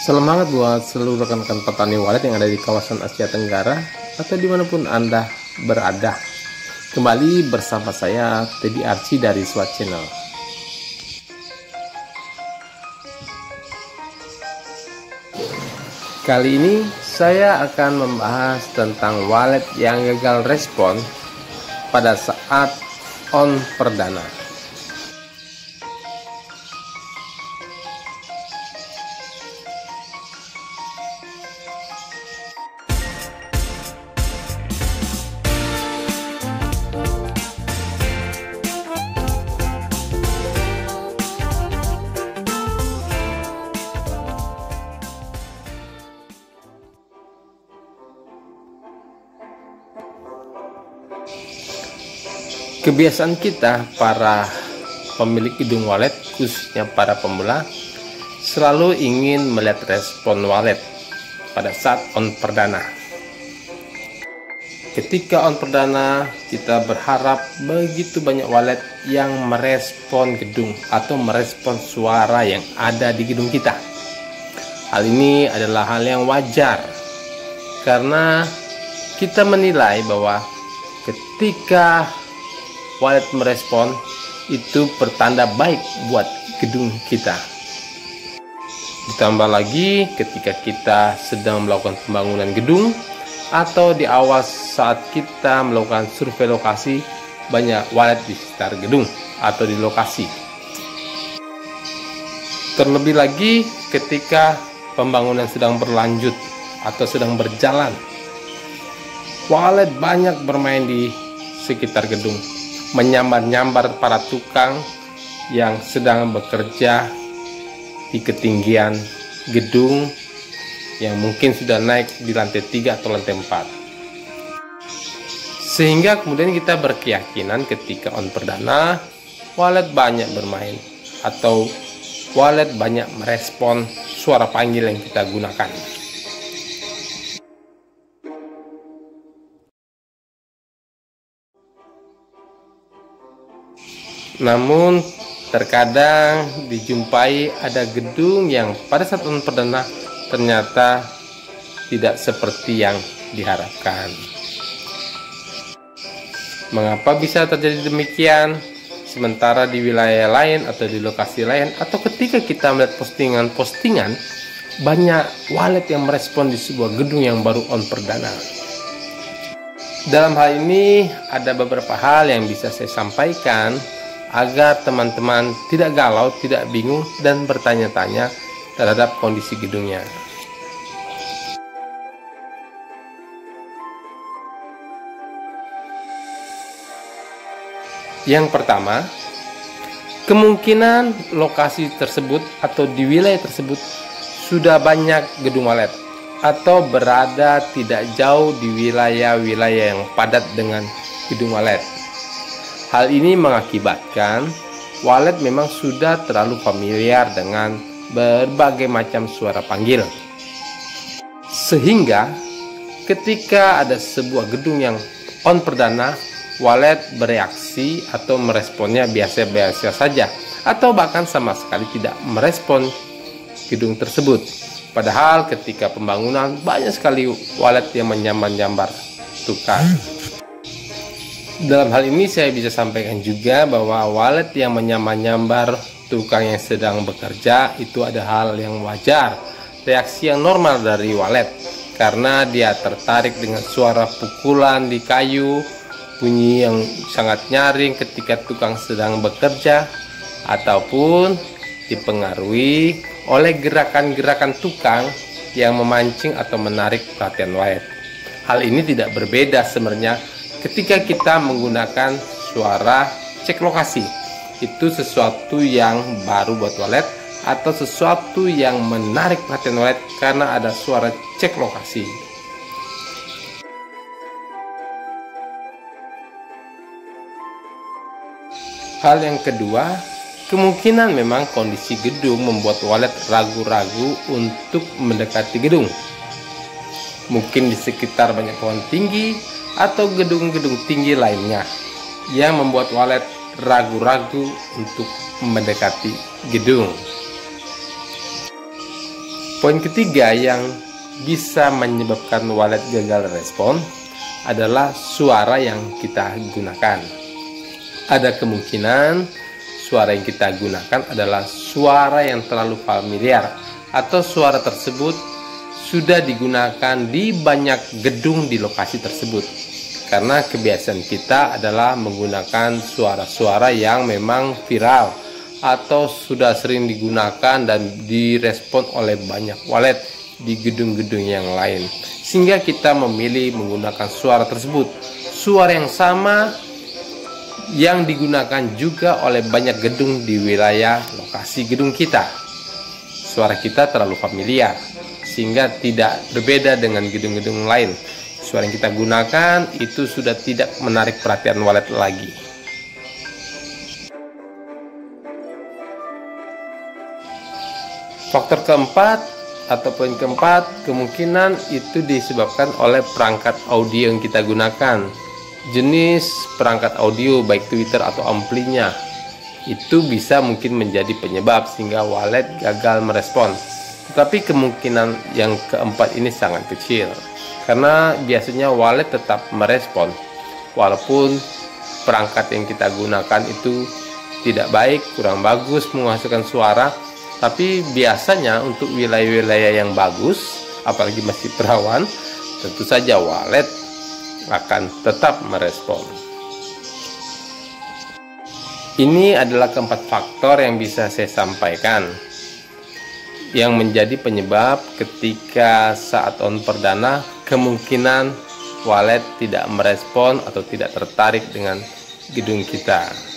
Semangat buat seluruh rekan-rekan petani walet yang ada di kawasan Asia Tenggara atau dimanapun Anda berada. Kembali bersama saya, Teddy Archie dari SWAT Channel. Kali ini saya akan membahas tentang walet yang gagal respon pada saat on perdana. Kebiasaan kita para pemilik hidung walet, khususnya para pemula, selalu ingin melihat respon walet pada saat on perdana. Ketika on perdana, kita berharap begitu banyak walet yang merespon gedung atau merespon suara yang ada di gedung kita. Hal ini adalah hal yang wajar karena kita menilai bahwa ketika walet merespon itu pertanda baik buat gedung kita. Ditambah lagi ketika kita sedang melakukan pembangunan gedung atau di awal saat kita melakukan survei lokasi, banyak walet di sekitar gedung atau di lokasi. Terlebih lagi ketika pembangunan sedang berlanjut atau sedang berjalan, walet banyak bermain di sekitar gedung, menyambar-nyambar para tukang yang sedang bekerja di ketinggian gedung yang mungkin sudah naik di lantai 3 atau lantai 4. Sehingga kemudian kita berkeyakinan ketika on perdana, walet banyak bermain atau walet banyak merespon suara panggil yang kita gunakan. Namun terkadang dijumpai ada gedung yang pada saat on perdana ternyata tidak seperti yang diharapkan. Mengapa bisa terjadi demikian? Sementara di wilayah lain atau di lokasi lain atau ketika kita melihat postingan-postingan, banyak walet yang merespon di sebuah gedung yang baru on perdana. Dalam hal ini ada beberapa hal yang bisa saya sampaikan agar teman-teman tidak galau, tidak bingung, dan bertanya-tanya terhadap kondisi gedungnya. Yang pertama, kemungkinan lokasi tersebut atau di wilayah tersebut sudah banyak gedung walet atau berada tidak jauh di wilayah-wilayah yang padat dengan gedung walet. Hal ini mengakibatkan walet memang sudah terlalu familiar dengan berbagai macam suara panggil. Sehingga ketika ada sebuah gedung yang on perdana, walet bereaksi atau meresponnya biasa-biasa saja atau bahkan sama sekali tidak merespon gedung tersebut. Padahal ketika pembangunan banyak sekali walet yang menyambar-nyambar tukang. Dalam hal ini saya bisa sampaikan juga bahwa walet yang menyambar-nyambar tukang yang sedang bekerja itu ada hal yang wajar, reaksi yang normal dari walet karena dia tertarik dengan suara pukulan di kayu, bunyi yang sangat nyaring ketika tukang sedang bekerja, ataupun dipengaruhi oleh gerakan-gerakan tukang yang memancing atau menarik perhatian walet. Hal ini tidak berbeda sebenarnya ketika kita menggunakan suara cek lokasi. Itu sesuatu yang baru buat walet atau sesuatu yang menarik perhatian walet karena ada suara cek lokasi. Hal yang kedua, kemungkinan memang kondisi gedung membuat walet ragu-ragu untuk mendekati gedung. Mungkin di sekitar banyak pohon tinggi atau gedung-gedung tinggi lainnya yang membuat walet ragu-ragu untuk mendekati gedung. Poin ketiga yang bisa menyebabkan walet gagal respon adalah suara yang kita gunakan. Ada kemungkinan suara yang kita gunakan adalah suara yang terlalu familiar, atau suara tersebut sudah digunakan di banyak gedung di lokasi tersebut. Karena kebiasaan kita adalah menggunakan suara-suara yang memang viral atau sudah sering digunakan dan direspon oleh banyak walet di gedung-gedung yang lain, sehingga kita memilih menggunakan suara tersebut. Suara yang sama yang digunakan juga oleh banyak gedung di wilayah lokasi gedung kita. Suara kita terlalu familiar sehingga tidak berbeda dengan gedung-gedung lain. Suara yang kita gunakan itu sudah tidak menarik perhatian walet lagi. Faktor keempat atau poin keempat, kemungkinan itu disebabkan oleh perangkat audio yang kita gunakan. Jenis perangkat audio baik tweeter atau amplinya itu bisa mungkin menjadi penyebab sehingga walet gagal merespon. Tetapi kemungkinan yang keempat ini sangat kecil, karena biasanya walet tetap merespon walaupun perangkat yang kita gunakan itu tidak baik, kurang bagus menghasilkan suara. Tapi biasanya untuk wilayah-wilayah yang bagus, apalagi masih perawan, tentu saja walet akan tetap merespon. Ini adalah keempat faktor yang bisa saya sampaikan yang menjadi penyebab ketika saat on perdana kemungkinan walet tidak merespon atau tidak tertarik dengan gedung kita.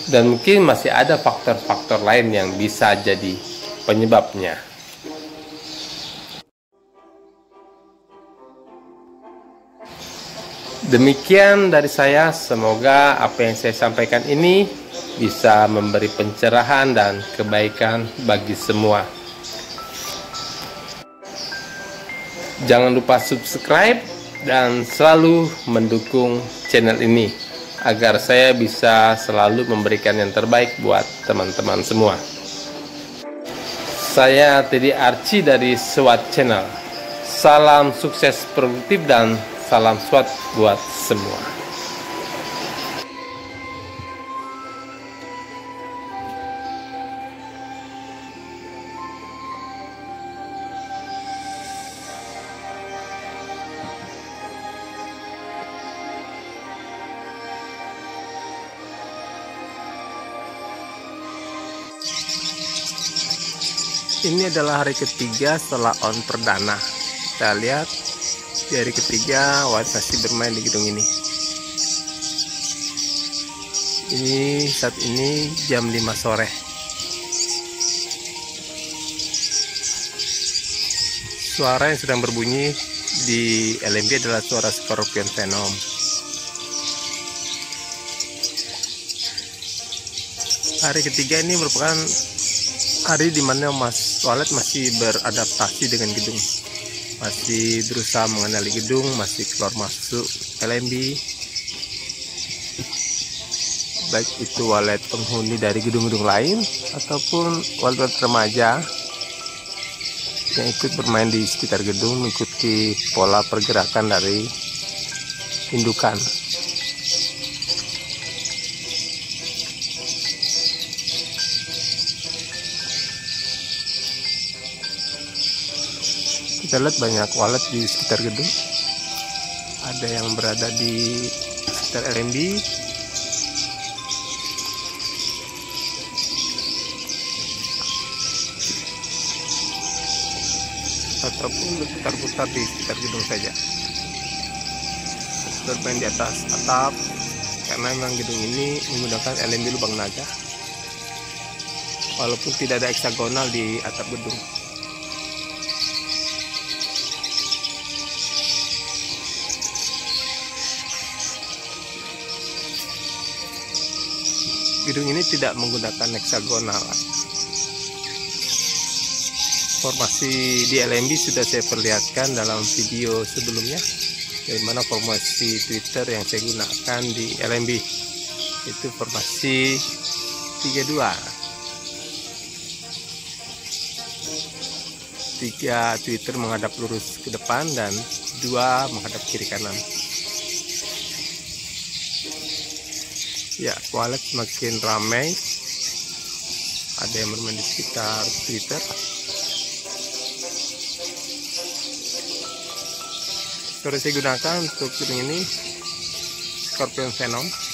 Dan mungkin masih ada faktor-faktor lain yang bisa jadi penyebabnya. Demikian dari saya, semoga apa yang saya sampaikan ini bisa memberi pencerahan dan kebaikan bagi semua. Jangan lupa subscribe dan selalu mendukung channel ini agar saya bisa selalu memberikan yang terbaik buat teman-teman semua. Saya Teddy Archie dari SWAT Channel. Salam sukses produktif dan salam SWAT buat semua. Ini adalah hari ketiga setelah on perdana. Kita lihat di hari ketiga walet masih bermain di gedung ini. Ini saat ini jam 5 sore. Suara yang sedang berbunyi di LMB adalah suara Scorpion Venom. Hari ketiga ini merupakan hari dimana walet masih beradaptasi dengan gedung, masih berusaha mengenali gedung, masih keluar masuk LMB, baik itu walet penghuni dari gedung-gedung lain ataupun walet remaja yang ikut bermain di sekitar gedung, mengikuti pola pergerakan dari indukan. Kita lihat banyak walet di sekitar gedung, ada yang berada di sekitar LMB, ataupun berputar-putar di sekitar gedung saja, bermain di atas atap, karena memang gedung ini menggunakan LMB lubang naga, walaupun tidak ada heksagonal di atap gedung. Gedung ini tidak menggunakan heksagonal. Formasi di LMB sudah saya perlihatkan dalam video sebelumnya, dari mana formasi Twitter yang saya gunakan di LMB itu formasi 32. 3 Twitter menghadap lurus ke depan dan 2 menghadap kiri kanan. Ya, walet semakin ramai. Ada yang bermain di sekitar Twitter. Terus saya gunakan untuk ini Scorpion Venom.